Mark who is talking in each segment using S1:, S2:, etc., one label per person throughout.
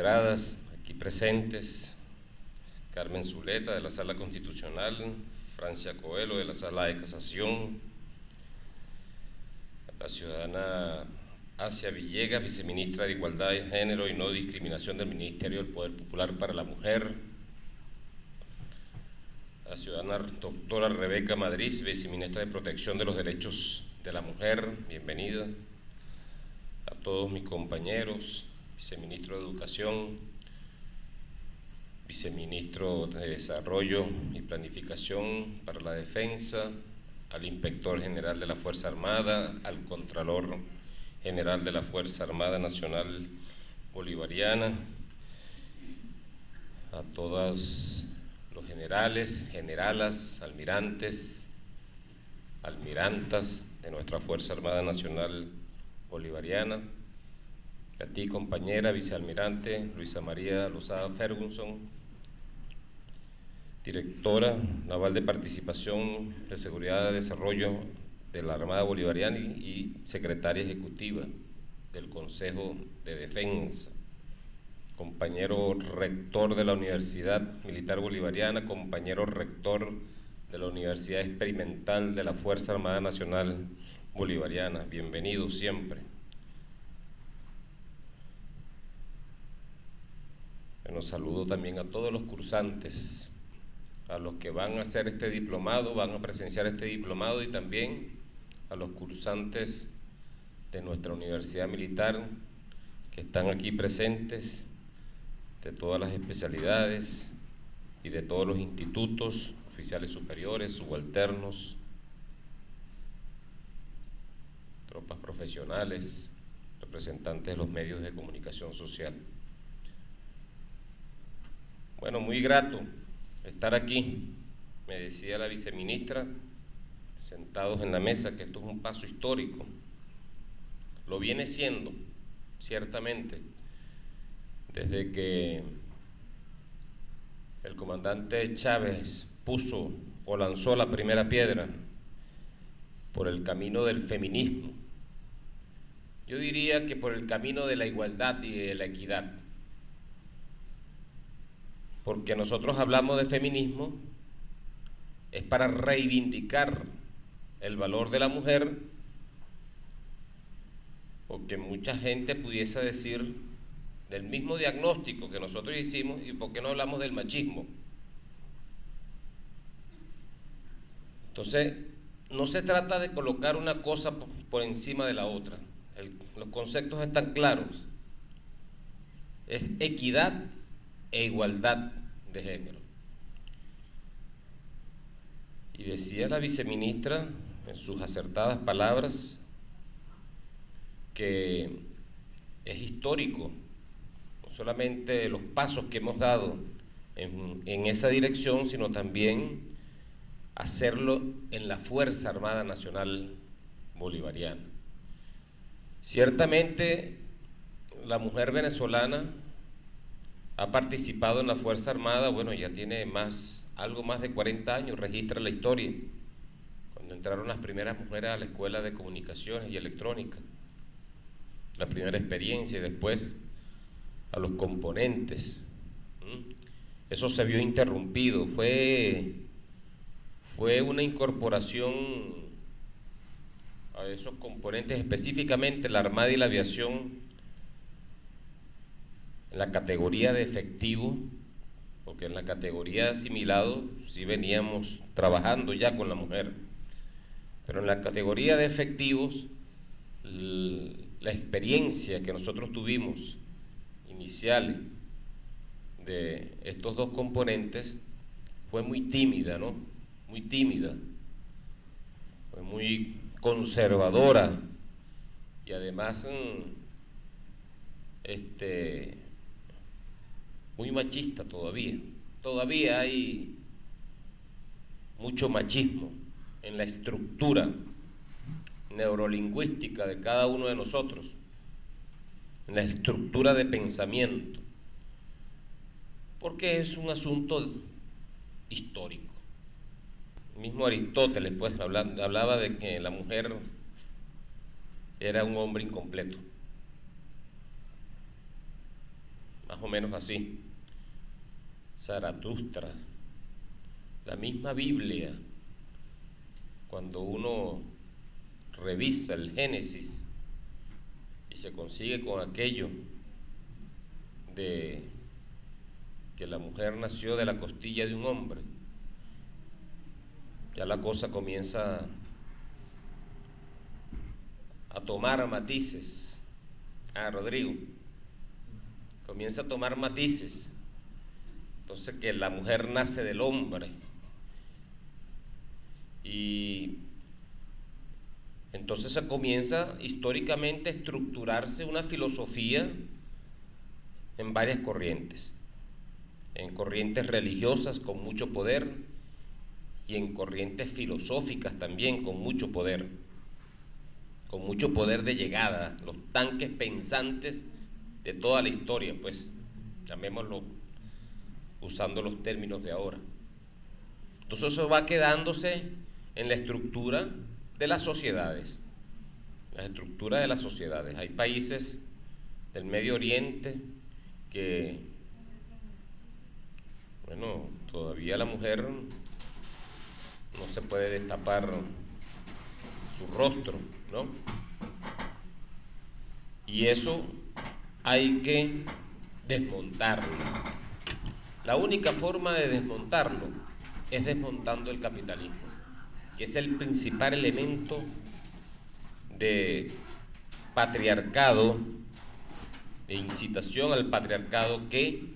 S1: magistradas aquí presentes, Carmen Zuleta de la Sala Constitucional, Francia Coelho de la Sala de Casación, la ciudadana Asia Villegas, viceministra de Igualdad de Género y No Discriminación del Ministerio del Poder Popular para la Mujer, la ciudadana doctora Rebeca Madrid, viceministra de Protección de los Derechos de la Mujer, bienvenida, a todos mis compañeros, viceministro de Educación, viceministro de Desarrollo y Planificación para la Defensa, al inspector general de la Fuerza Armada, al Contralor General de la Fuerza Armada Nacional Bolivariana, a todos los generales, generalas, almirantes, almirantas de nuestra Fuerza Armada Nacional Bolivariana, a ti, compañera vicealmirante Luisa María Lozada Ferguson, directora naval de Participación de Seguridad y Desarrollo de la Armada Bolivariana y secretaria ejecutiva del Consejo de Defensa, compañero rector de la Universidad Militar Bolivariana, compañero rector de la Universidad Experimental de la Fuerza Armada Nacional Bolivariana, bienvenidos siempre. Bueno, saludo también a todos los cursantes, a los que van a hacer este diplomado, van a presenciar este diplomado, y también a los cursantes de nuestra Universidad Militar que están aquí presentes, de todas las especialidades y de todos los institutos, oficiales superiores, subalternos, tropas profesionales, representantes de los medios de comunicación social. Bueno, muy grato estar aquí, me decía la viceministra, sentados en la mesa, que esto es un paso histórico. Lo viene siendo, ciertamente, desde que el comandante Chávez puso o lanzó la primera piedra por el camino del feminismo. Yo diría que por el camino de la igualdad y de la equidad. Porque nosotros hablamos de feminismo, es para reivindicar el valor de la mujer, porque mucha gente pudiese decir del mismo diagnóstico que nosotros hicimos, ¿y por qué no hablamos del machismo? Entonces, no se trata de colocar una cosa por encima de la otra, los conceptos están claros, es equidad e igualdad de género. Y decía la viceministra en sus acertadas palabras que es histórico, no solamente los pasos que hemos dado en esa dirección, sino también hacerlo en la Fuerza Armada Nacional Bolivariana. Ciertamente, la mujer venezolana ha participado en la Fuerza Armada, bueno, ya tiene algo más de 40 años, registra la historia, cuando entraron las primeras mujeres a la Escuela de Comunicaciones y Electrónica, la primera experiencia, y después a los componentes. Eso se vio interrumpido, fue una incorporación a esos componentes, específicamente la Armada y la Aviación, en la categoría de efectivo, porque en la categoría de asimilado sí veníamos trabajando ya con la mujer, pero en la categoría de efectivos, la experiencia que nosotros tuvimos inicial de estos dos componentes fue muy tímida, ¿no? Muy tímida, fue muy conservadora y además muy machista todavía. Todavía hay mucho machismo en la estructura neurolingüística de cada uno de nosotros, en la estructura de pensamiento, porque es un asunto histórico. El mismo Aristóteles pues hablaba de que la mujer era un hombre incompleto. más o menos así. Zaratustra, la misma Biblia, cuando uno revisa el Génesis y se consigue con aquello de que la mujer nació de la costilla de un hombre, ya la cosa comienza a tomar matices. Rodrigo, comienza a tomar matices. Entonces, que la mujer nace del hombre, y entonces se comienza históricamente a estructurarse una filosofía en varias corrientes, en corrientes religiosas con mucho poder y en corrientes filosóficas también con mucho poder de llegada, los tanques pensantes de toda la historia, pues, llamémoslo usando los términos de ahora. Entonces eso va quedándose en la estructura de las sociedades, Hay países del Medio Oriente que, bueno, todavía la mujer no se puede destapar su rostro, ¿no? Y eso hay que desmontarlo. La única forma de desmontarlo es desmontando el capitalismo, que es el principal elemento de patriarcado, de incitación al patriarcado que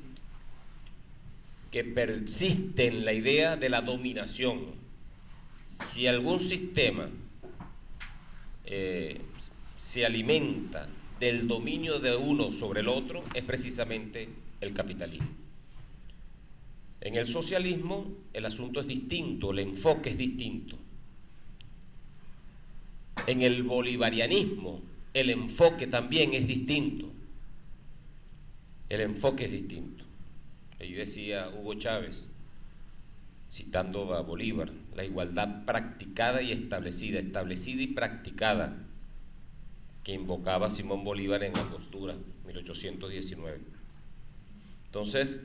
S1: persiste en la idea de la dominación. Si algún sistema se alimenta del dominio de uno sobre el otro, es precisamente el capitalismo. En el socialismo el asunto es distinto, el enfoque es distinto. En el bolivarianismo el enfoque también es distinto. Ahí decía Hugo Chávez, citando a Bolívar, la igualdad practicada y establecida y practicada, que invocaba Simón Bolívar en la postura 1819. Entonces,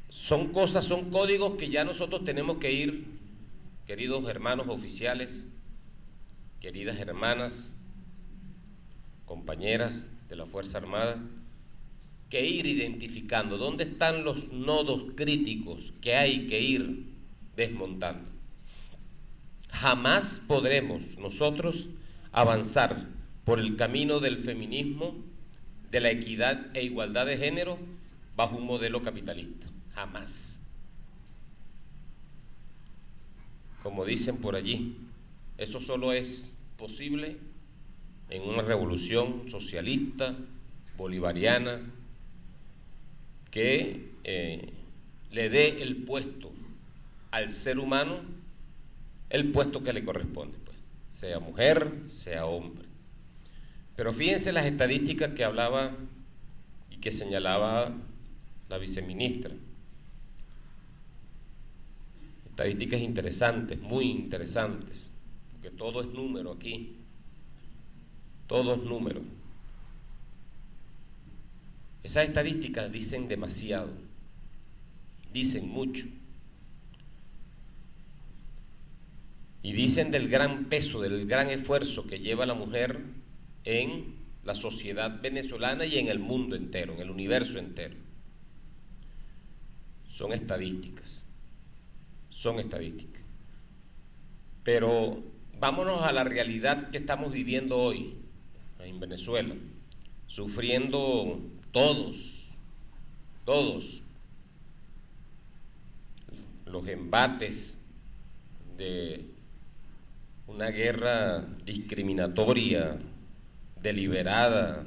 S1: son códigos que ya nosotros tenemos que ir, queridos hermanos oficiales, queridas hermanas, compañeras de la Fuerza Armada, que ir identificando dónde están los nodos críticos que hay que ir desmontando. Jamás podremos nosotros avanzar por el camino del feminismo, de la equidad e igualdad de género, bajo un modelo capitalista. Jamás. Como dicen por allí, eso solo es posible en una revolución socialista, bolivariana, que le dé el puesto al ser humano, el puesto que le corresponde, pues, sea mujer, sea hombre. Pero fíjense las estadísticas que hablaba y que señalaba la viceministra. Estadísticas interesantes, muy interesantes, porque todo es número aquí, todo es número. Esas estadísticas dicen demasiado, dicen mucho, y dicen del gran peso, del gran esfuerzo que lleva la mujer en la sociedad venezolana y en el mundo entero, en el universo entero. Son estadísticas. Pero vámonos a la realidad que estamos viviendo hoy en Venezuela, sufriendo todos los embates de una guerra discriminatoria, deliberada,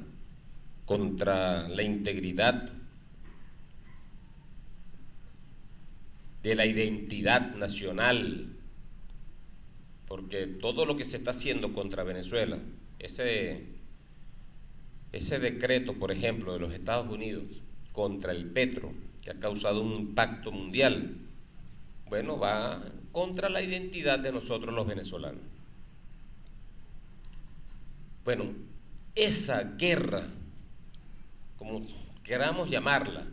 S1: contra la integridad de la identidad nacional, porque todo lo que se está haciendo contra Venezuela, ese decreto, por ejemplo, de los Estados Unidos contra el petro, que ha causado un impacto mundial, bueno, va contra la identidad de nosotros los venezolanos. Bueno, esa guerra, como queramos llamarla,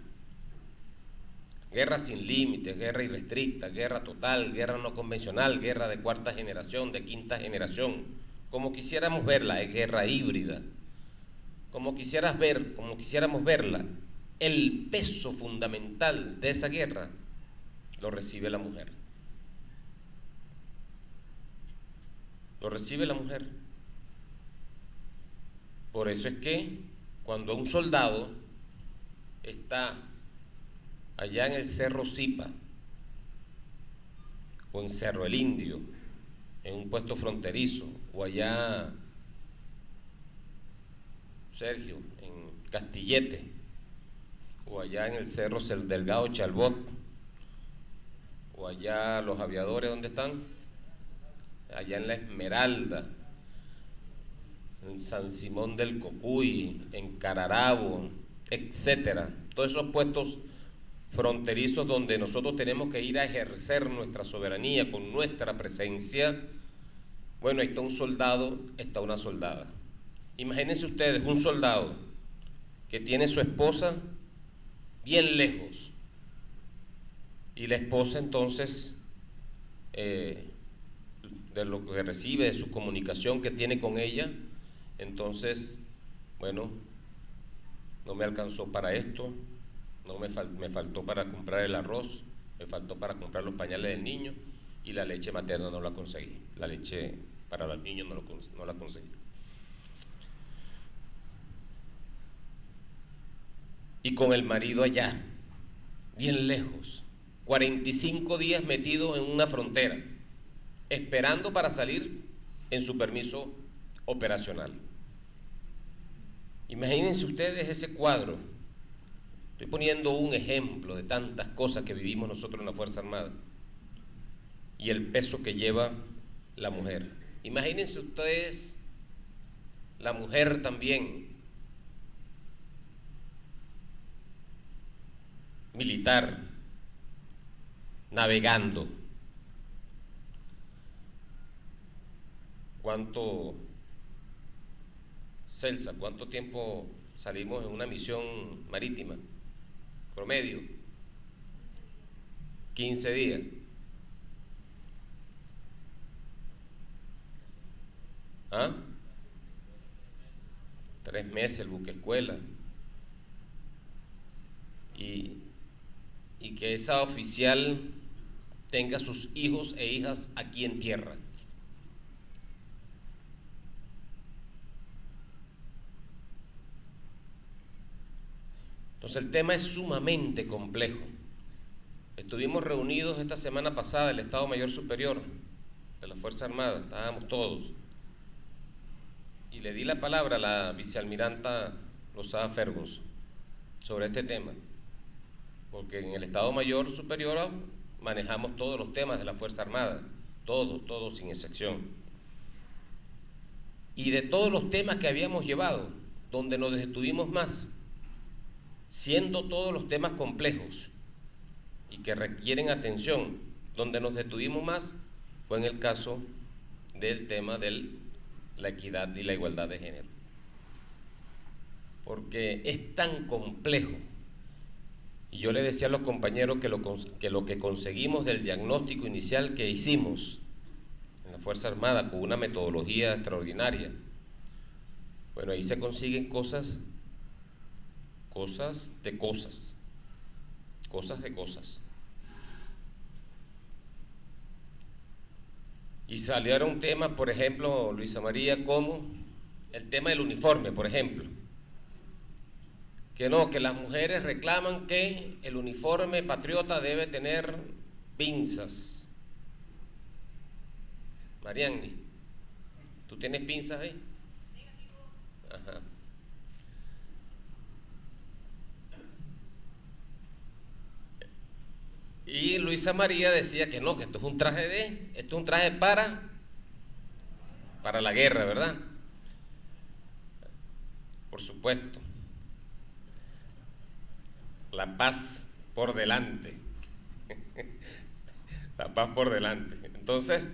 S1: guerra sin límites, guerra irrestricta, guerra total, guerra no convencional, guerra de cuarta generación, de quinta generación, como quisiéramos verla, es guerra híbrida, como quisiéramos verla, el peso fundamental de esa guerra lo recibe la mujer. Lo recibe la mujer. Por eso es que cuando un soldado está allá en el Cerro Zipa o en Cerro El Indio, en un puesto fronterizo, o allá, Sergio, en Castillete, o allá en el Cerro Delgado Chalbot, o allá los aviadores, ¿dónde están? Allá en La Esmeralda, en San Simón del Cocuy, en Cararabo, etcétera. Todos esos puestos fronterizos donde nosotros tenemos que ir a ejercer nuestra soberanía con nuestra presencia. Bueno, ahí está un soldado, está una soldada. Imagínense ustedes un soldado que tiene su esposa bien lejos y la esposa entonces de lo que recibe, de su comunicación que tiene con ella, entonces, bueno, no me alcanzó para esto, me faltó para comprar el arroz, me faltó para comprar los pañales del niño, y la leche materna no la conseguí, la leche para los niños no la conseguí. Y con el marido allá, bien lejos, 45 días metido en una frontera, esperando para salir en su permiso operacional. Imagínense ustedes ese cuadro. Estoy poniendo un ejemplo de tantas cosas que vivimos nosotros en la Fuerza Armada y el peso que lleva la mujer. Imagínense ustedes la mujer también, militar, navegando. Celsa, ¿cuánto tiempo salimos en una misión marítima? Promedio, 15 días. ¿Ah? 3 meses el buque escuela. Y que esa oficial tenga sus hijos e hijas aquí en tierra. Entonces el tema es sumamente complejo. Estuvimos reunidos esta semana pasada el Estado Mayor Superior de la Fuerza Armada, estábamos todos, y le di la palabra a la vicealmiranta Lozada Fergus sobre este tema, porque en el Estado Mayor Superior manejamos todos los temas de la Fuerza Armada, todos sin excepción. Y de todos los temas que habíamos llevado, donde nos detuvimos más, siendo todos los temas complejos y que requieren atención, donde nos detuvimos más fue en el caso del tema de la equidad y la igualdad de género, porque es tan complejo. Y yo le decía a los compañeros que lo que conseguimos del diagnóstico inicial que hicimos en la Fuerza Armada con una metodología extraordinaria, bueno, ahí se consiguen cosas de cosas. Y salieron temas, por ejemplo, Luisa María, como el tema del uniforme, por ejemplo. Que las mujeres reclaman que el uniforme patriota debe tener pinzas. Marianne, ¿tú tienes pinzas ahí? Ajá. Y Luisa María decía que que esto es un traje para la guerra, ¿verdad? Por supuesto. La paz por delante. La paz por delante. Entonces,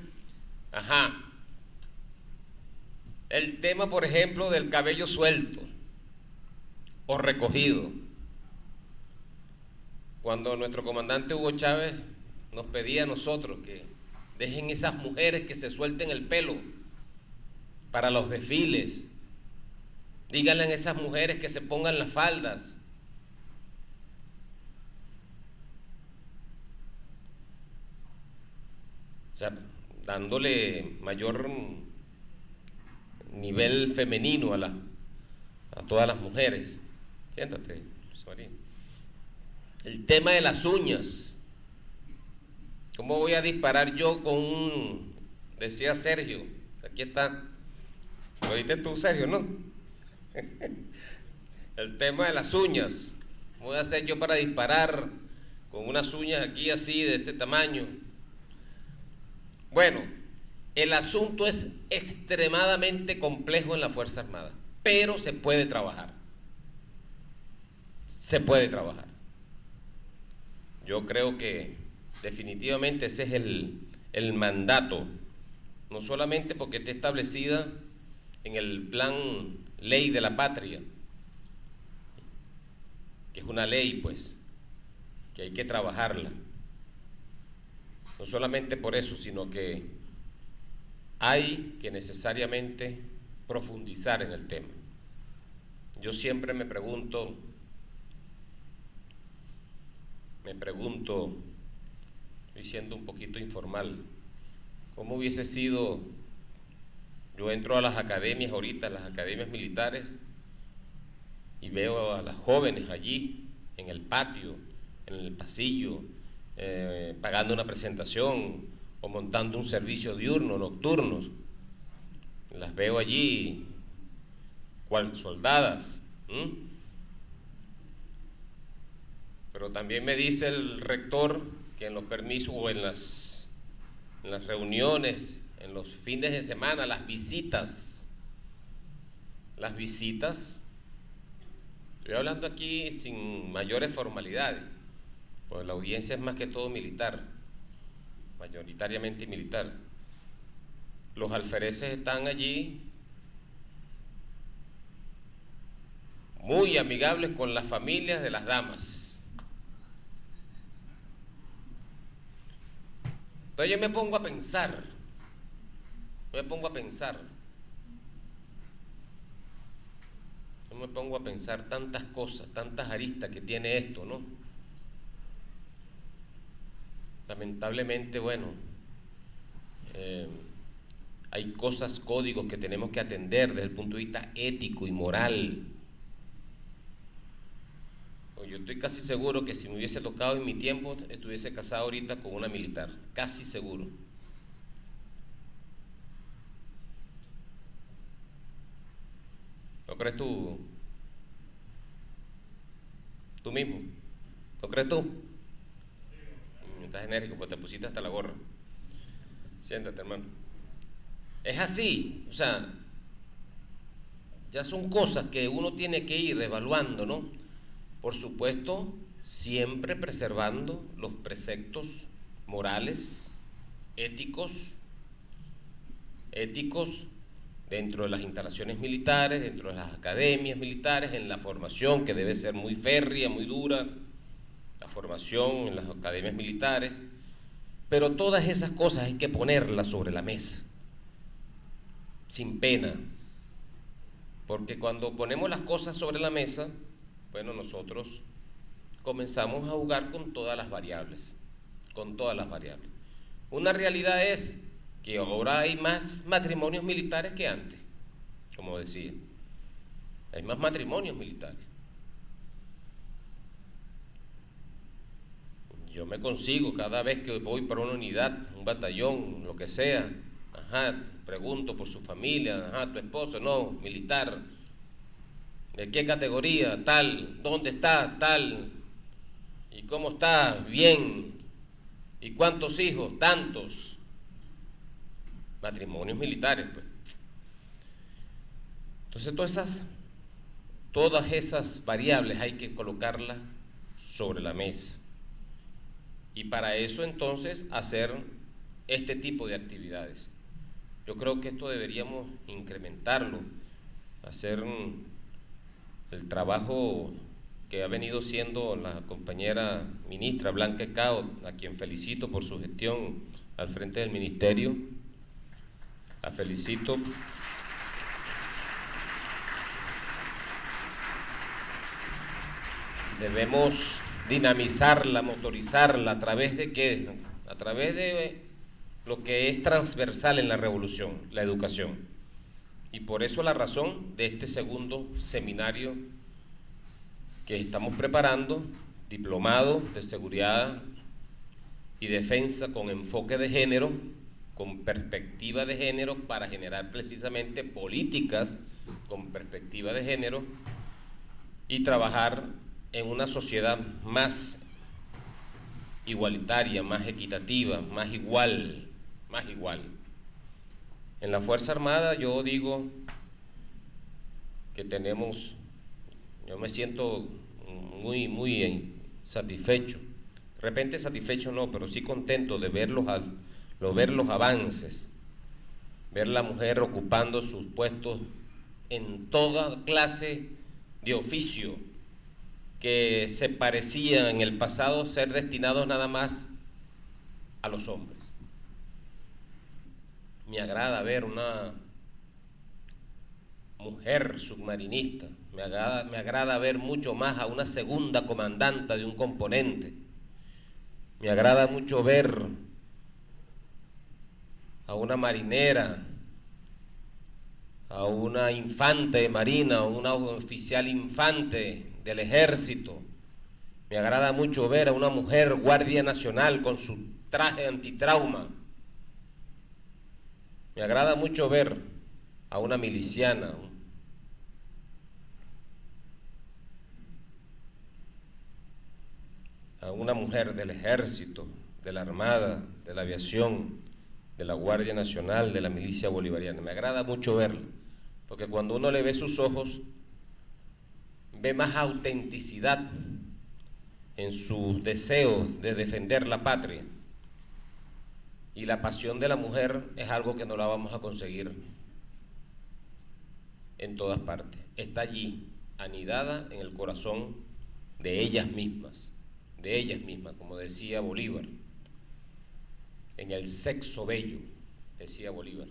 S1: el tema, por ejemplo, del cabello suelto o recogido. cuando nuestro comandante Hugo Chávez nos pedía a nosotros que dejen esas mujeres que se suelten el pelo para los desfiles, díganle a esas mujeres que se pongan las faldas. O sea, dándole mayor nivel femenino a todas las mujeres. Siéntate, José María. El tema de las uñas. ¿Cómo voy a disparar yo con un, decía Sergio, aquí está, lo oíste tú, Sergio, ¿no? El tema de las uñas. ¿Cómo voy a hacer yo para disparar con unas uñas aquí así, de este tamaño? Bueno, el asunto es extremadamente complejo en la Fuerza Armada, pero se puede trabajar. Se puede trabajar. Yo creo que definitivamente ese es el mandato, no solamente porque esté establecida en el plan Ley de la Patria, que es una ley, pues, que hay que trabajarla. No solamente por eso, sino que hay que necesariamente profundizar en el tema. Yo siempre me pregunto, estoy siendo un poquito informal, ¿cómo hubiese sido? Yo entro a las academias ahorita, a las academias militares, y veo a las jóvenes allí, en el patio, en el pasillo, pagando una presentación o montando un servicio diurno, nocturnos. Las veo allí, cual soldadas. Pero también me dice el rector que en los permisos o en las reuniones, en los fines de semana, las visitas, estoy hablando aquí sin mayores formalidades, pues la audiencia es más que todo militar, mayoritariamente militar. Los alfereces están allí muy amigables con las familias de las damas. Entonces yo me pongo a pensar tantas cosas, tantas aristas que tiene esto, ¿no? Lamentablemente, bueno, hay cosas, códigos que tenemos que atender desde el punto de vista ético y moral. Yo estoy casi seguro que si me hubiese tocado en mi tiempo, estuviese casado ahorita con una militar, casi seguro. ¿No crees tú? ¿Tú mismo? ¿No crees tú? Estás enérgico, pues te pusiste hasta la gorra. Siéntate, hermano. Es así, o sea, ya son cosas que uno tiene que ir evaluando, ¿no? Por supuesto, siempre preservando los preceptos morales, éticos dentro de las instalaciones militares, dentro de las academias militares, en la formación que debe ser muy férrea, muy dura, la formación en las academias militares, pero todas esas cosas hay que ponerlas sobre la mesa, sin pena, porque cuando ponemos las cosas sobre la mesa, bueno, nosotros comenzamos a jugar con todas las variables, Una realidad es que ahora hay más matrimonios militares que antes, como decía, hay más matrimonios militares. Yo me consigo cada vez que voy para una unidad, un batallón, lo que sea, pregunto por su familia, tu esposo, no, militar, ¿de qué categoría? Tal, ¿dónde está? Tal, ¿y cómo está? Bien, ¿y cuántos hijos? Tantos. Matrimonios militares, pues. Entonces todas esas variables hay que colocarlas sobre la mesa. Y para eso entonces hacer este tipo de actividades. Yo creo que esto deberíamos incrementarlo, hacer el trabajo que ha venido siendo la compañera ministra Blanca Cao, a quien felicito por su gestión al frente del ministerio. La felicito. Debemos dinamizarla, motorizarla, ¿a través de qué? A través de lo que es transversal en la revolución, la educación. Y por eso la razón de este segundo seminario que estamos preparando, diplomado de seguridad y defensa con enfoque de género, con perspectiva de género, para generar precisamente políticas con perspectiva de género y trabajar en una sociedad más igualitaria, más equitativa, más igual. En la Fuerza Armada yo digo que tenemos, yo me siento muy satisfecho, de repente satisfecho no, pero sí contento de ver los avances, ver la mujer ocupando sus puestos en toda clase de oficio que se parecía en el pasado ser destinados nada más a los hombres. Me agrada ver una mujer submarinista, me agrada ver mucho más a una segunda comandante de un componente, me agrada mucho ver a una marinera, a una infante de marina, a una oficial infante del ejército. Me agrada mucho ver a una mujer guardia nacional con su traje antitrauma. Me agrada mucho ver a una miliciana, a una mujer del ejército, de la armada, de la aviación, de la Guardia Nacional, de la milicia bolivariana. Me agrada mucho verla, porque cuando uno le ve sus ojos, ve más autenticidad en su deseo de defender la patria. Y la pasión de la mujer es algo que no la vamos a conseguir en todas partes. Está allí, anidada en el corazón de ellas mismas, como decía Bolívar. En el sexo bello, decía Bolívar.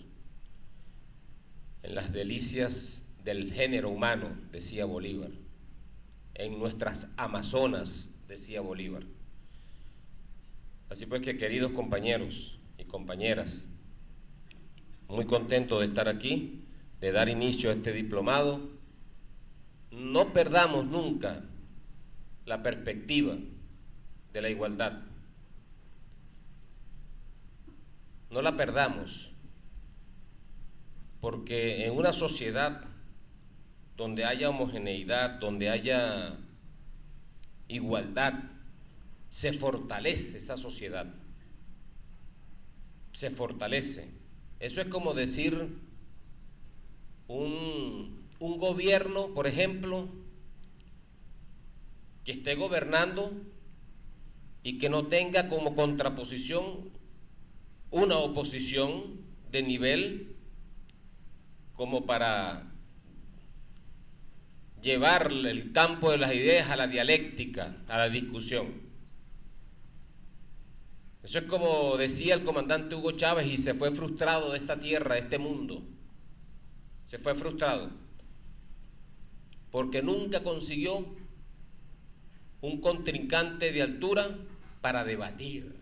S1: En las delicias del género humano, decía Bolívar. En nuestras amazonas, decía Bolívar. Así pues que, queridos compañeros y compañeras, muy contento de estar aquí, de dar inicio a este diplomado. No perdamos nunca la perspectiva de la igualdad. No la perdamos, porque en una sociedad donde haya homogeneidad, donde haya igualdad, se fortalece esa sociedad, se fortalece. Eso es como decir un gobierno, por ejemplo, que esté gobernando y que no tenga como contraposición una oposición de nivel como para llevar el campo de las ideas a la dialéctica, a la discusión. Eso es como decía el comandante Hugo Chávez, y se fue frustrado de esta tierra, de este mundo. Se fue frustrado porque nunca consiguió un contrincante de altura para debatir.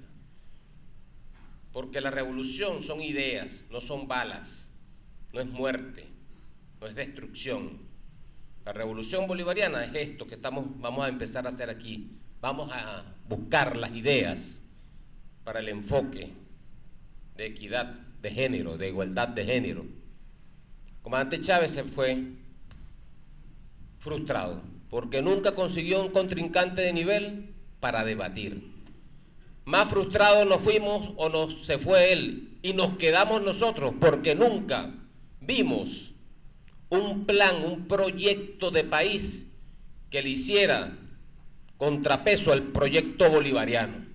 S1: Porque la revolución son ideas, no son balas, no es muerte, no es destrucción. La revolución bolivariana es esto que vamos a empezar a hacer aquí. Vamos a buscar las ideas para el enfoque de equidad de género, de igualdad de género. El comandante Chávez se fue frustrado porque nunca consiguió un contrincante de nivel para debatir. Más frustrados nos fuimos se fue él y nos quedamos nosotros porque nunca vimos un plan, un proyecto de país que le hiciera contrapeso al proyecto bolivariano.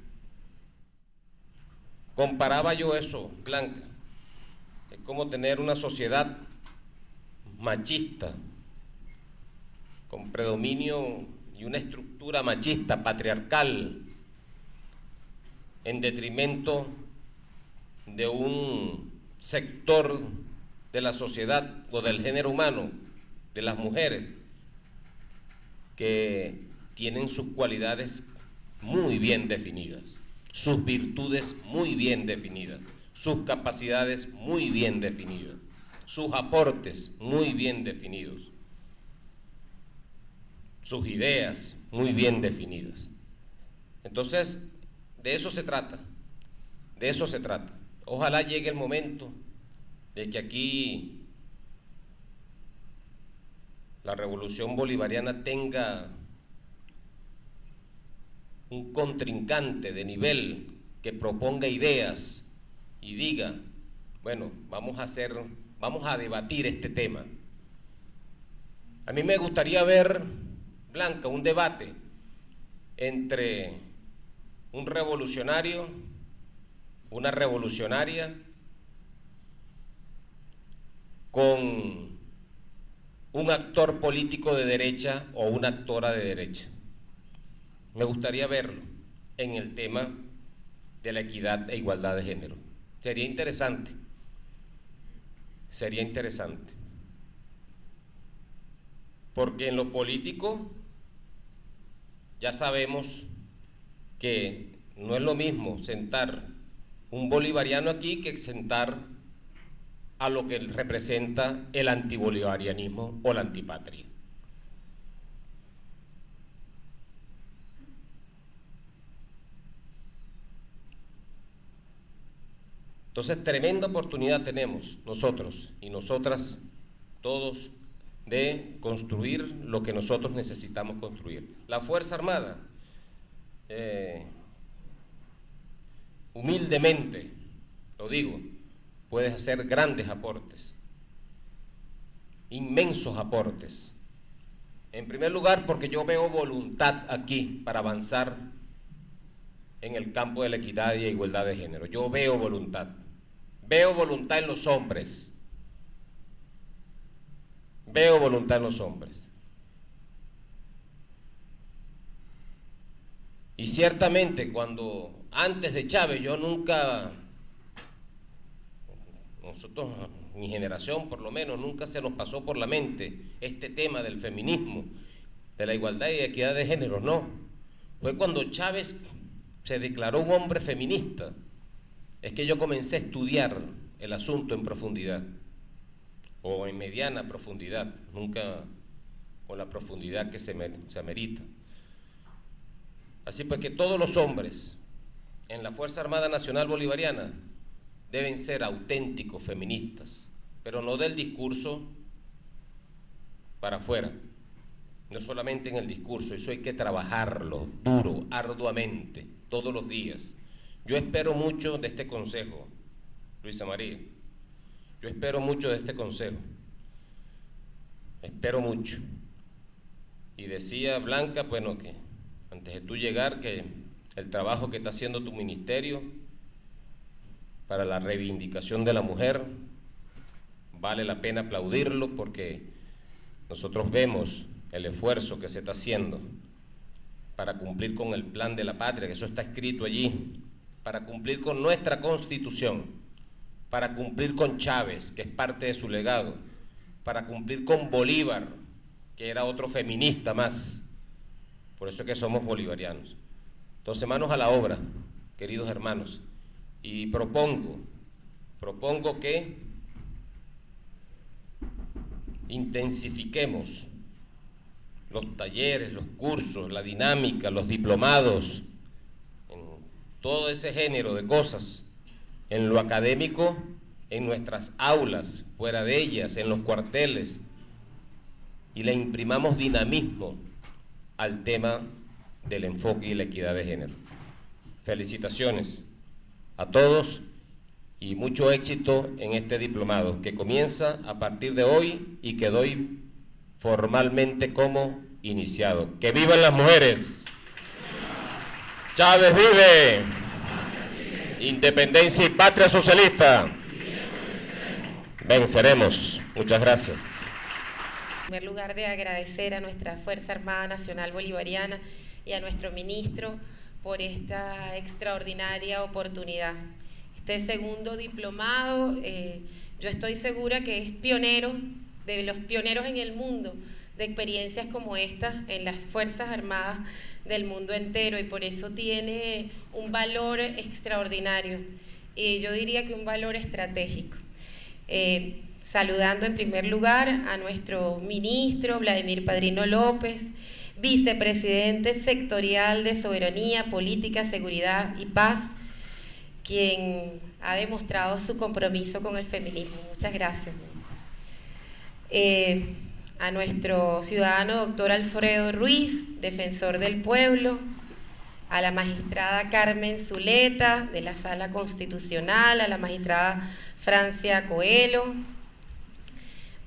S1: Comparaba yo eso, Blanca, es como tener una sociedad machista, con predominio y una estructura machista, patriarcal, en detrimento de un sector de la sociedad o del género humano, de las mujeres, que tienen sus cualidades muy bien definidas, sus virtudes muy bien definidas, sus capacidades muy bien definidas, sus aportes muy bien definidos, sus ideas muy bien definidas. Entonces, de eso se trata, de eso se trata. Ojalá llegue el momento de que aquí la revolución bolivariana tenga un contrincante de nivel que proponga ideas y diga, bueno, vamos a debatir este tema. A mí me gustaría ver, Blanca, un debate entre un revolucionario, una revolucionaria, con un actor político de derecha o una actora de derecha. Me gustaría verlo en el tema de la equidad e igualdad de género. Sería interesante. Sería interesante. Porque en lo político ya sabemos que no es lo mismo sentar un bolivariano aquí que sentar a lo que representa el antibolivarianismo o la antipatria. Entonces, tremenda oportunidad tenemos nosotros y nosotras, todos, de construir lo que nosotros necesitamos construir. La Fuerza Armada, humildemente, lo digo, puede hacer grandes aportes, inmensos aportes. En primer lugar, porque yo veo voluntad aquí para avanzar en el campo de la equidad y igualdad de género. Yo veo voluntad en los hombres, veo voluntad en los hombres. Y ciertamente antes de Chávez nosotros, mi generación por lo menos, nunca se nos pasó por la mente este tema del feminismo, de la igualdad y equidad de género, no. Fue cuando Chávez se declaró un hombre feminista, es que yo comencé a estudiar el asunto en profundidad, o en mediana profundidad, nunca con la profundidad que se amerita. Así pues que todos los hombres en la Fuerza Armada Nacional Bolivariana deben ser auténticos feministas, pero no del discurso para afuera, no solamente en el discurso, eso hay que trabajarlo duro, arduamente, todos los días. Yo espero mucho de este consejo, Luisa María, yo espero mucho de este consejo, espero mucho. Y decía Blanca, bueno, que antes de tú llegar, que el trabajo que está haciendo tu ministerio para la reivindicación de la mujer vale la pena aplaudirlo, porque nosotros vemos el esfuerzo que se está haciendo para cumplir con el plan de la patria, que eso está escrito allí, para cumplir con nuestra Constitución, para cumplir con Chávez, que es parte de su legado, para cumplir con Bolívar, que era otro feminista más. Por eso es que somos bolivarianos. Entonces, manos a la obra, queridos hermanos, y propongo que intensifiquemos los talleres, los cursos, la dinámica, los diplomados, en todo ese género de cosas, en lo académico, en nuestras aulas, fuera de ellas, en los cuarteles, y le imprimamos dinamismo al tema del enfoque y la equidad de género. Felicitaciones a todos y mucho éxito en este diplomado que comienza a partir de hoy y que doy formalmente como iniciado. ¡Que vivan las mujeres! ¡Chávez vive! Independencia y patria socialista. Venceremos. Muchas gracias.
S2: En primer lugar, de agradecer a nuestra Fuerza Armada Nacional Bolivariana y a nuestro ministro por esta extraordinaria oportunidad. Este segundo diplomado, yo estoy segura que es pionero, de los pioneros en el mundo, de experiencias como esta en las Fuerzas Armadas del mundo entero, y por eso tiene un valor extraordinario, y yo diría que un valor estratégico. Saludando en primer lugar a nuestro ministro Vladimir Padrino López, vicepresidente sectorial de Soberanía, Política, Seguridad y Paz, quien ha demostrado su compromiso con el feminismo. Muchas gracias. A nuestro ciudadano doctor Alfredo Ruiz, defensor del pueblo, a la magistrada Carmen Zuleta de la Sala Constitucional, a la magistrada Francia Coelho,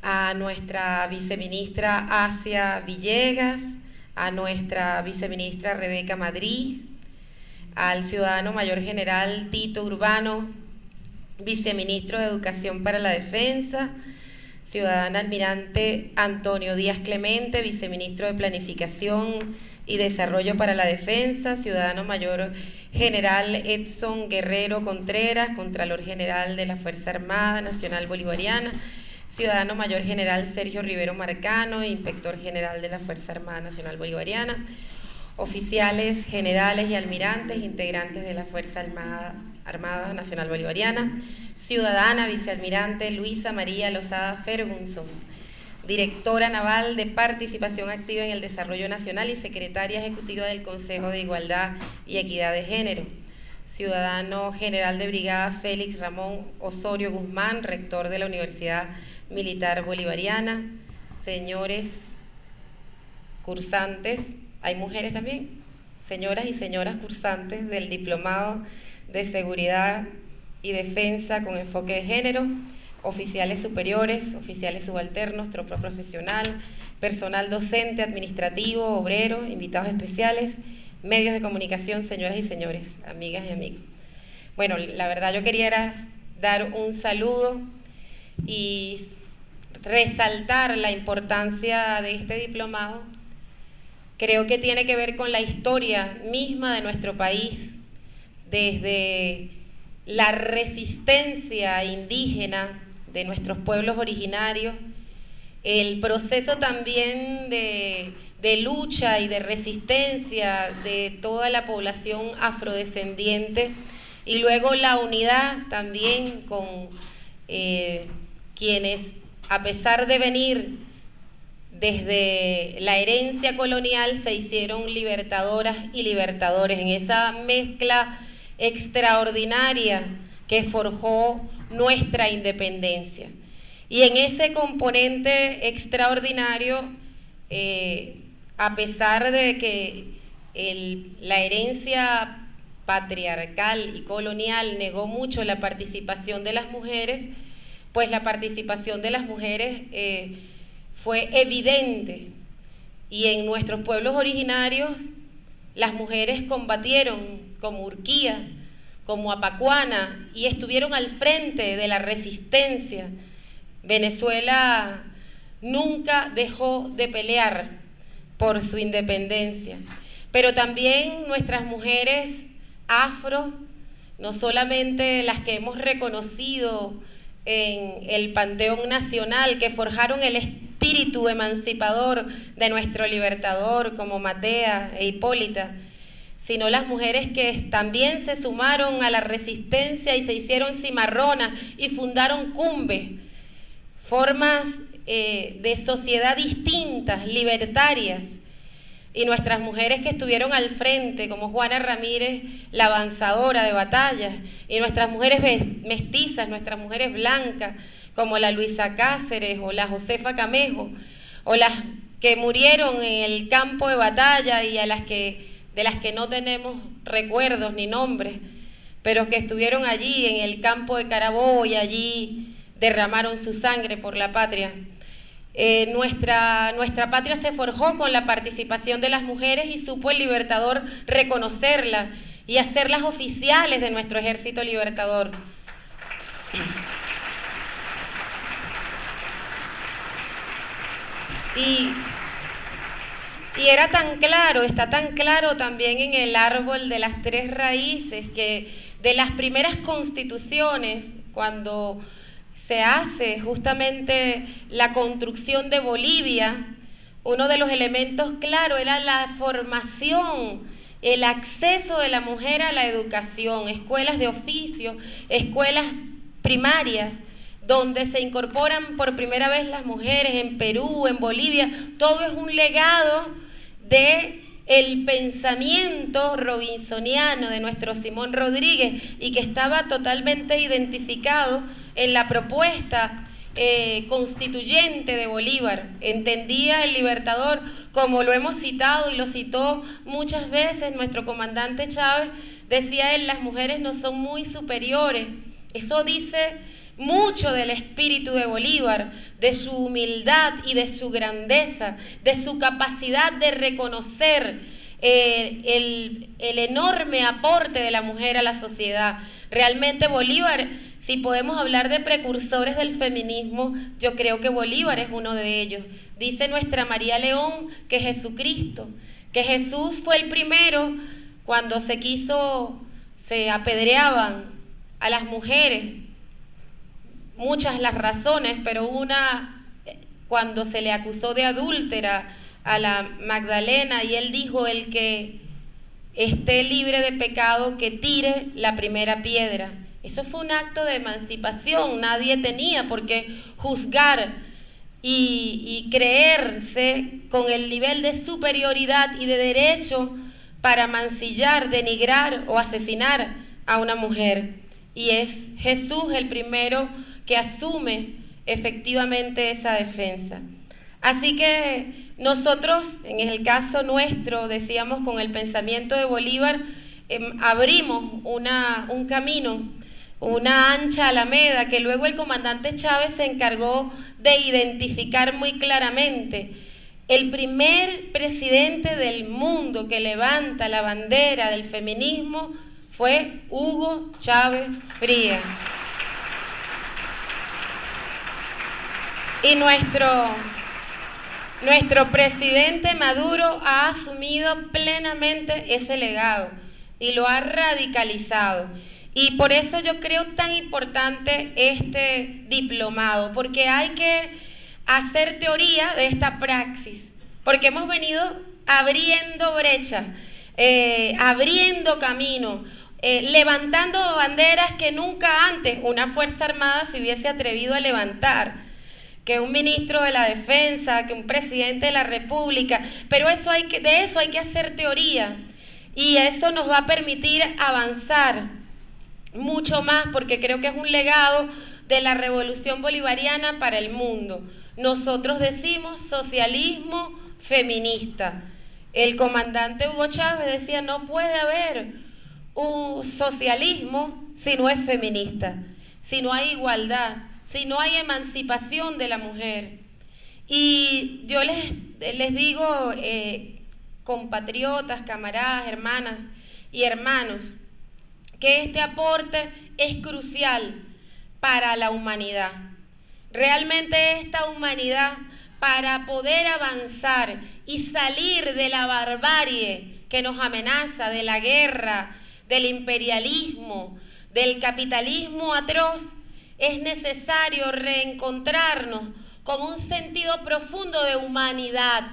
S2: a nuestra viceministra Asia Villegas, a nuestra viceministra Rebeca Madrid, al ciudadano mayor general Tito Urbano, viceministro de Educación para la Defensa, ciudadana almirante Antonio Díaz Clemente, viceministro de Planificación y Desarrollo para la Defensa, ciudadano mayor general Edson Guerrero Contreras, contralor general de la Fuerza Armada Nacional Bolivariana, ciudadano mayor general Sergio Rivero Marcano, inspector general de la Fuerza Armada Nacional Bolivariana, oficiales generales y almirantes, integrantes de la Fuerza Armada Nacional Bolivariana, ciudadana vicealmirante Luisa María Lozada Ferguson, directora naval de Participación Activa en el Desarrollo Nacional y secretaria ejecutiva del Consejo de Igualdad y Equidad de Género, ciudadano general de brigada Félix Ramón Osorio Guzmán, rector de la Universidad Militar Bolivariana, señores cursantes, ¿hay mujeres también? Señoras y señoras cursantes del Diplomado de Seguridad y Defensa con enfoque de género, oficiales superiores, oficiales subalternos, tropa profesional, personal docente, administrativo, obrero, invitados especiales, medios de comunicación, señoras y señores, amigas y amigos. Bueno, la verdad yo quería dar un saludo y resaltar la importancia de este diplomado. Creo que tiene que ver con la historia misma de nuestro país, desde la resistencia indígena de nuestros pueblos originarios, el proceso también de lucha y de resistencia de toda la población afrodescendiente, y luego la unidad también con quienes, a pesar de venir desde la herencia colonial, se hicieron libertadoras y libertadores en esa mezcla extraordinaria que forjó nuestra independencia. Y en ese componente extraordinario, a pesar de que la herencia patriarcal y colonial negó mucho la participación de las mujeres, pues la participación de las mujeres fue evidente, y en nuestros pueblos originarios las mujeres combatieron como Urquía, como Apacuana, y estuvieron al frente de la resistencia. Venezuela nunca dejó de pelear por su independencia, pero también nuestras mujeres afro, no solamente las que hemos reconocido en el Panteón Nacional, que forjaron el espíritu emancipador de nuestro libertador, como Matea e Hipólita, sino las mujeres que también se sumaron a la resistencia y se hicieron cimarronas y fundaron Cumbe, formas de sociedad distintas, libertarias, y nuestras mujeres que estuvieron al frente, como Juana Ramírez, la avanzadora de batallas, y nuestras mujeres mestizas, nuestras mujeres blancas, como la Luisa Cáceres o la Josefa Camejo, o las que murieron en el campo de batalla y de las que no tenemos recuerdos ni nombres, pero que estuvieron allí en el campo de Carabobo y allí derramaron su sangre por la patria. Nuestra patria se forjó con la participación de las mujeres, y supo el libertador reconocerlas y hacerlas oficiales de nuestro ejército libertador. Y era tan claro, está tan claro también en el árbol de las tres raíces, que de las primeras constituciones, cuando se hace justamente la construcción de Bolivia, uno de los elementos claros era la formación, el acceso de la mujer a la educación, escuelas de oficio, escuelas primarias, donde se incorporan por primera vez las mujeres en Perú, en Bolivia. Todo es un legado de el pensamiento robinsoniano de nuestro Simón Rodríguez, y que estaba totalmente identificado en la propuesta constituyente de Bolívar. Entendía el Libertador, como lo hemos citado y lo citó muchas veces nuestro comandante Chávez, decía él: las mujeres no son muy superiores. Eso dice mucho del espíritu de Bolívar, de su humildad y de su grandeza, de su capacidad de reconocer el enorme aporte de la mujer a la sociedad. Realmente Bolívar, si podemos hablar de precursores del feminismo, yo creo que Bolívar es uno de ellos. Dice nuestra María León que Jesucristo, que Jesús fue el primero cuando se apedreaban a las mujeres. Muchas las razones, pero una, cuando se le acusó de adúltera a la Magdalena, y él dijo: el que esté libre de pecado, que tire la primera piedra. Eso fue un acto de emancipación. Nadie tenía por qué juzgar y creerse con el nivel de superioridad y de derecho para mancillar, denigrar o asesinar a una mujer. Y es Jesús el primero que asume efectivamente esa defensa. Así que nosotros, en el caso nuestro, decíamos, con el pensamiento de Bolívar, abrimos un camino, una ancha alameda, que luego el comandante Chávez se encargó de identificar muy claramente. El primer presidente del mundo que levanta la bandera del feminismo fue Hugo Chávez Frías. Y nuestro presidente Maduro ha asumido plenamente ese legado y lo ha radicalizado. Y por eso yo creo tan importante este diplomado, porque hay que hacer teoría de esta praxis, porque hemos venido abriendo brechas, abriendo camino, levantando banderas que nunca antes una Fuerza Armada se hubiese atrevido a levantar, que un ministro de la Defensa, que un presidente de la República. Pero de eso hay que hacer teoría, y eso nos va a permitir avanzar mucho más, porque creo que es un legado de la revolución bolivariana para el mundo. Nosotros decimos socialismo feminista. El comandante Hugo Chávez decía: no puede haber un socialismo si no es feminista, si no hay igualdad, si no hay emancipación de la mujer. Y yo les digo, compatriotas, camaradas, hermanas y hermanos, que este aporte es crucial para la humanidad. Realmente esta humanidad, para poder avanzar y salir de la barbarie que nos amenaza, de la guerra, del imperialismo, del capitalismo atroz, es necesario reencontrarnos con un sentido profundo de humanidad.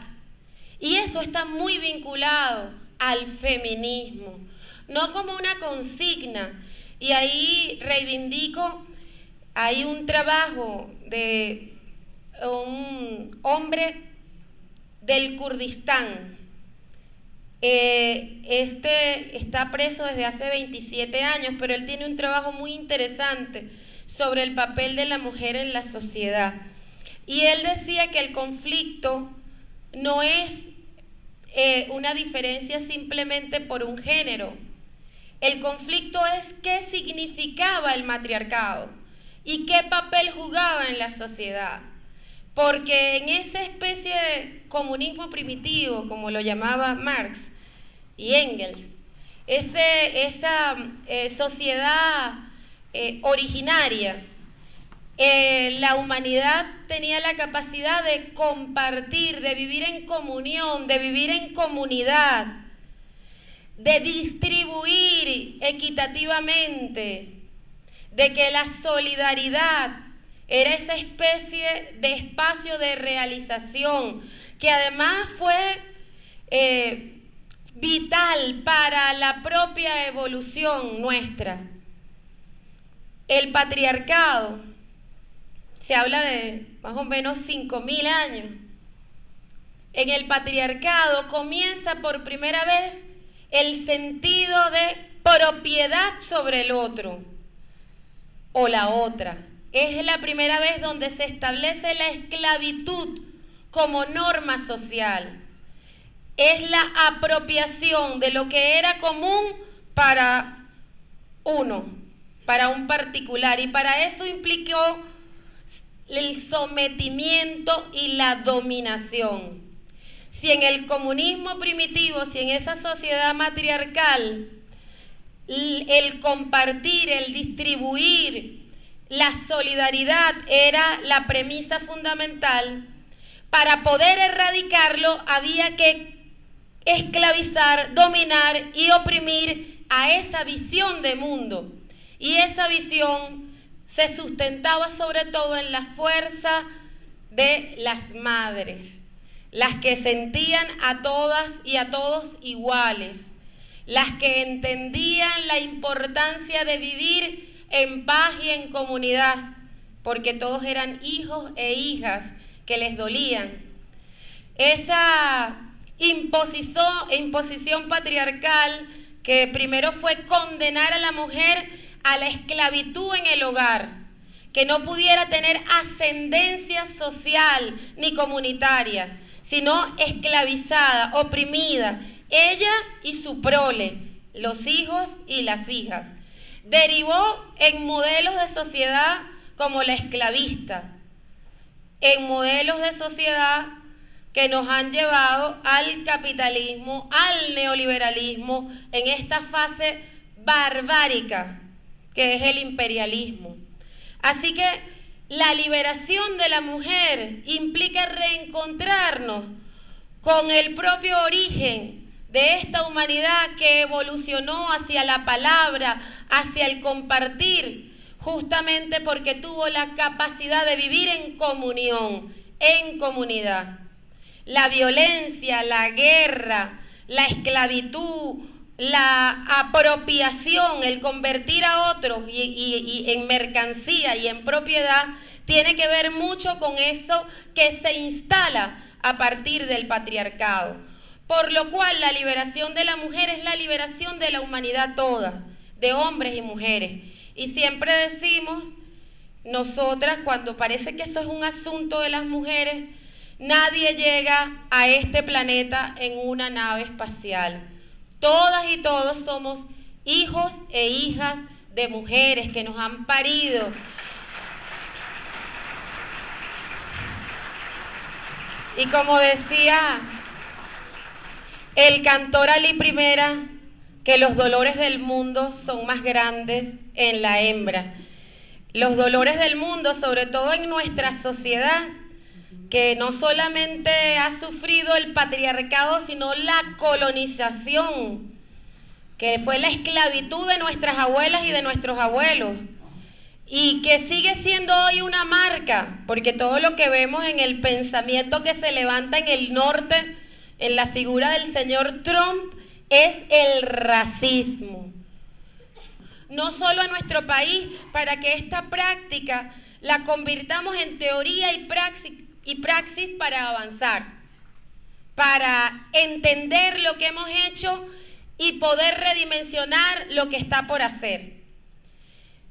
S2: Y eso está muy vinculado al feminismo, no como una consigna. Y ahí reivindico, hay un trabajo de un hombre del Kurdistán. Está preso desde hace 27 años, pero él tiene un trabajo muy interesante sobre el papel de la mujer en la sociedad. Y él decía que el conflicto no es una diferencia simplemente por un género. El conflicto es qué significaba el matriarcado y qué papel jugaba en la sociedad. Porque en esa especie de comunismo primitivo, como lo llamaba Marx y Engels, esa sociedad originaria, la humanidad tenía la capacidad de compartir, de vivir en comunión, de vivir en comunidad, de distribuir equitativamente, de que la solidaridad era esa especie de espacio de realización que además fue vital para la propia evolución nuestra. El patriarcado, se habla de más o menos 5.000 años. En el patriarcado comienza por primera vez el sentido de propiedad sobre el otro o la otra. Es la primera vez donde se establece la esclavitud como norma social. Es la apropiación de lo que era común para uno, para un particular, y para eso implicó el sometimiento y la dominación. Si en el comunismo primitivo, si en esa sociedad matriarcal, el compartir, el distribuir, la solidaridad era la premisa fundamental, para poder erradicarlo había que esclavizar, dominar y oprimir a esa visión de mundo. Y esa visión se sustentaba sobre todo en la fuerza de las madres, las que sentían a todas y a todos iguales, las que entendían la importancia de vivir en paz y en comunidad, porque todos eran hijos e hijas que les dolían. Esa imposición patriarcal que primero fue condenar a la mujer a la esclavitud en el hogar, que no pudiera tener ascendencia social ni comunitaria, sino esclavizada, oprimida, ella y su prole, los hijos y las hijas. Derivó en modelos de sociedad como la esclavista, en modelos de sociedad que nos han llevado al capitalismo, al neoliberalismo, en esta fase barbárica que es el imperialismo. Así que la liberación de la mujer implica reencontrarnos con el propio origen de esta humanidad que evolucionó hacia la palabra, hacia el compartir, justamente porque tuvo la capacidad de vivir en comunión, en comunidad. La violencia, la guerra, la esclavitud, la apropiación, el convertir a otros y en mercancía y en propiedad, tiene que ver mucho con eso que se instala a partir del patriarcado. Por lo cual la liberación de la mujer es la liberación de la humanidad toda, de hombres y mujeres. Y siempre decimos, nosotras, cuando parece que eso es un asunto de las mujeres, nadie llega a este planeta en una nave espacial. Todas y todos somos hijos e hijas de mujeres que nos han parido. Y como decía el cantor Ali Primera, que los dolores del mundo son más grandes en la hembra. Los dolores del mundo, sobre todo en nuestra sociedad, que no solamente ha sufrido el patriarcado, sino la colonización, que fue la esclavitud de nuestras abuelas y de nuestros abuelos, y que sigue siendo hoy una marca, porque todo lo que vemos en el pensamiento que se levanta en el norte, en la figura del señor Trump, es el racismo. No solo en nuestro país, para que esta práctica la convirtamos en teoría y praxis para avanzar, para entender lo que hemos hecho y poder redimensionar lo que está por hacer.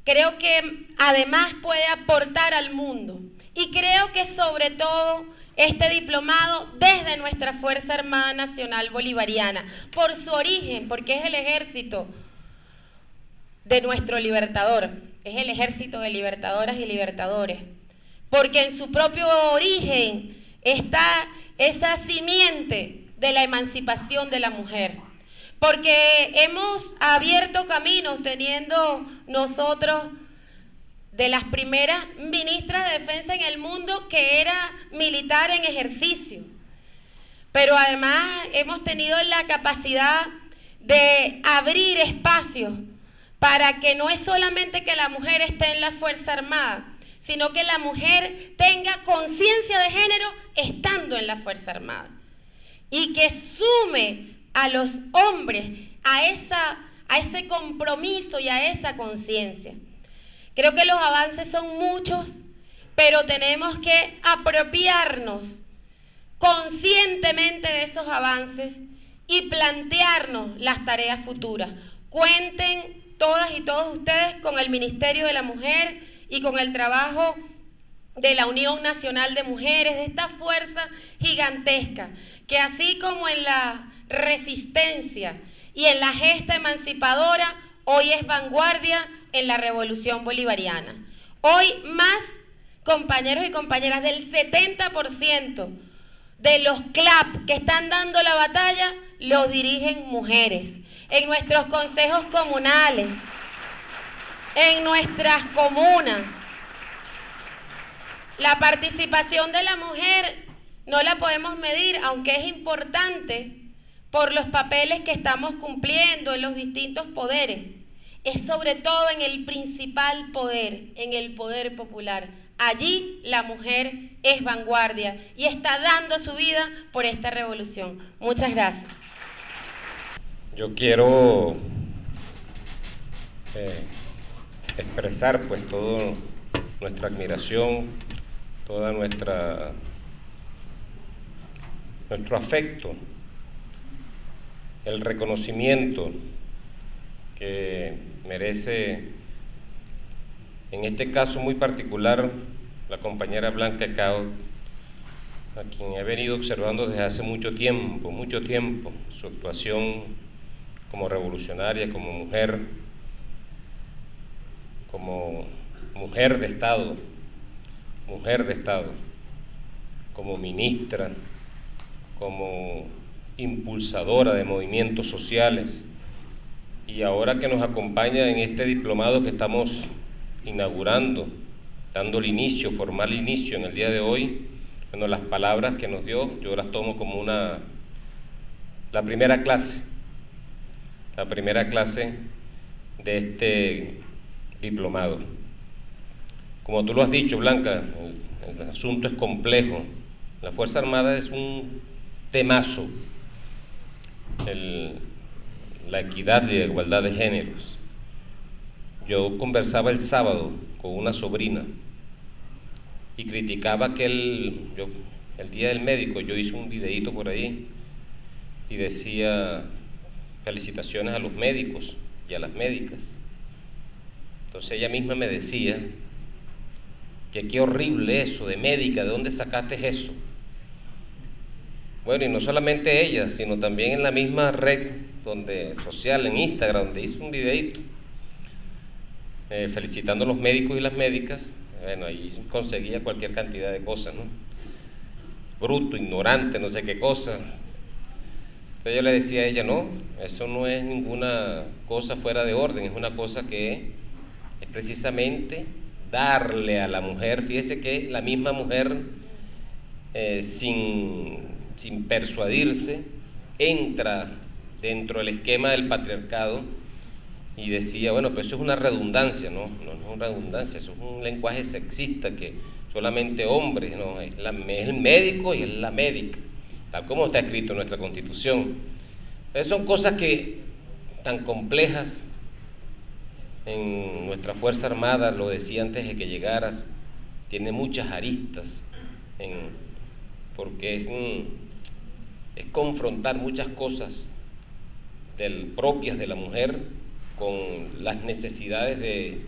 S2: Creo que además puede aportar al mundo, y creo que sobre todo este diplomado desde nuestra Fuerza Armada Nacional Bolivariana, por su origen, porque es el ejército de nuestro libertador, es el ejército de libertadoras y libertadores, porque en su propio origen está esa simiente de la emancipación de la mujer, porque hemos abierto caminos teniendo nosotros de las primeras ministras de defensa en el mundo que era militar en ejercicio. Pero además hemos tenido la capacidad de abrir espacios para que no es solamente que la mujer esté en la Fuerza Armada, sino que la mujer tenga conciencia de género estando en la Fuerza Armada. Y que sume a los hombres a ese compromiso y a esa conciencia. Creo que los avances son muchos, pero tenemos que apropiarnos conscientemente de esos avances y plantearnos las tareas futuras. Cuenten todas y todos ustedes con el Ministerio de la Mujer y con el trabajo de la Unión Nacional de Mujeres, de esta fuerza gigantesca, que así como en la resistencia y en la gesta emancipadora, hoy es vanguardia en la revolución bolivariana. Hoy más, compañeros y compañeras, del 70% de los CLAP que están dando la batalla, los dirigen mujeres. En nuestros consejos comunales, en nuestras comunas. La participación de la mujer no la podemos medir, aunque es importante por los papeles que estamos cumpliendo en los distintos poderes. Es sobre todo en el principal poder, en el poder popular. Allí la mujer es vanguardia y está dando su vida por esta revolución. Muchas gracias.
S1: Yo quiero expresar pues toda nuestra admiración, toda nuestro afecto, el reconocimiento que merece, en este caso muy particular, la compañera Blanca Cao, a quien he venido observando desde hace mucho tiempo, su actuación como revolucionaria, como mujer de Estado, como ministra, como impulsadora de movimientos sociales, y ahora que nos acompaña en este diplomado que estamos inaugurando, dando el inicio, formal inicio en el día de hoy. Bueno, las palabras que nos dio, yo las tomo como la primera clase de este diplomado. Como tú lo has dicho, Blanca, el asunto es complejo. La Fuerza Armada es un temazo, la equidad y la igualdad de géneros. Yo conversaba el sábado con una sobrina y criticaba que el día del médico, yo hice un videíto por ahí y decía felicitaciones a los médicos y a las médicas. Entonces ella misma me decía que qué horrible eso de médica, ¿de dónde sacaste eso? Bueno, y no solamente ella, sino también en la misma red social, en Instagram, donde hice un videíto felicitando a los médicos y las médicas. Bueno, ahí conseguía cualquier cantidad de cosas, ¿no? Bruto, ignorante, no sé qué cosa. Entonces yo le decía a ella, no, eso no es ninguna cosa fuera de orden, es una cosa que es precisamente darle a la mujer. Fíjese que la misma mujer, sin persuadirse, entra dentro del esquema del patriarcado y decía, bueno, pero eso es una redundancia, no es una redundancia, eso es un lenguaje sexista que solamente hombres, no, es el médico y es la médica, tal como está escrito en nuestra Constitución. Entonces son cosas que tan complejas en nuestra Fuerza Armada, lo decía antes de que llegaras, tiene muchas aristas, porque es confrontar muchas cosas propias de la mujer con las necesidades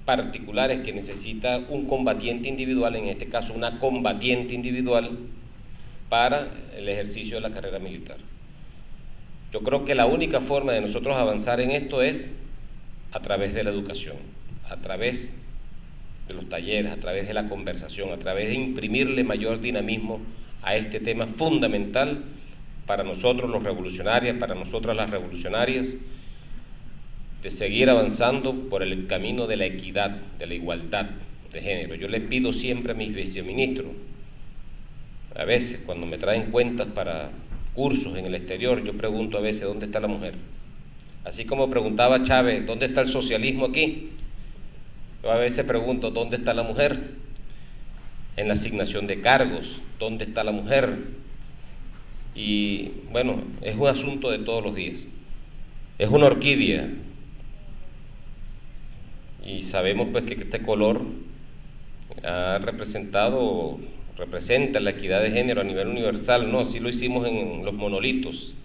S1: particulares que necesita un combatiente individual, en este caso una combatiente individual, para el ejercicio de la carrera militar. Yo creo que la única forma de nosotros avanzar en esto es a través de la educación, a través de los talleres, a través de la conversación, a través de imprimirle mayor dinamismo a este tema fundamental para nosotros los revolucionarios, para nosotras las revolucionarias, de seguir avanzando por el camino de la equidad, de la igualdad de género. Yo les pido siempre a mis viceministros, a veces cuando me traen cuentas para cursos en el exterior, yo pregunto a veces ¿dónde está la mujer? Así como preguntaba Chávez, ¿dónde está el socialismo aquí? Yo a veces pregunto, ¿dónde está la mujer? En la asignación de cargos, ¿dónde está la mujer? Y bueno, es un asunto de todos los días. Es una orquídea. Y sabemos pues que este color representa la equidad de género a nivel universal, ¿no? Así lo hicimos en los monolitos,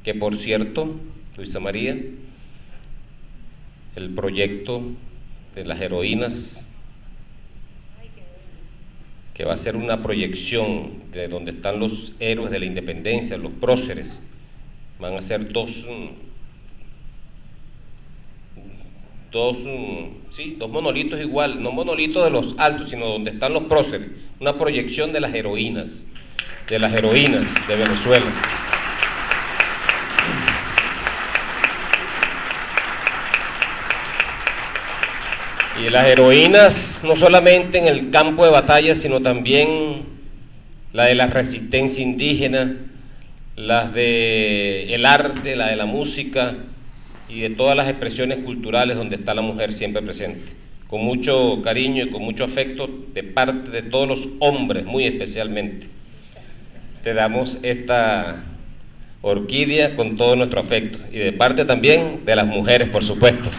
S1: que por cierto, Luisa María, el proyecto de las heroínas, que va a ser una proyección de donde están los héroes de la independencia, los próceres, van a ser dos monolitos igual, no monolitos de los altos, sino donde están los próceres, una proyección de las heroínas de Venezuela. Y las heroínas no solamente en el campo de batalla, sino también la de la resistencia indígena, las de el arte, la de la música y de todas las expresiones culturales donde está la mujer siempre presente. Con mucho cariño y con mucho afecto de parte de todos los hombres, muy especialmente, te damos esta orquídea con todo nuestro afecto y de parte también de las mujeres, por supuesto.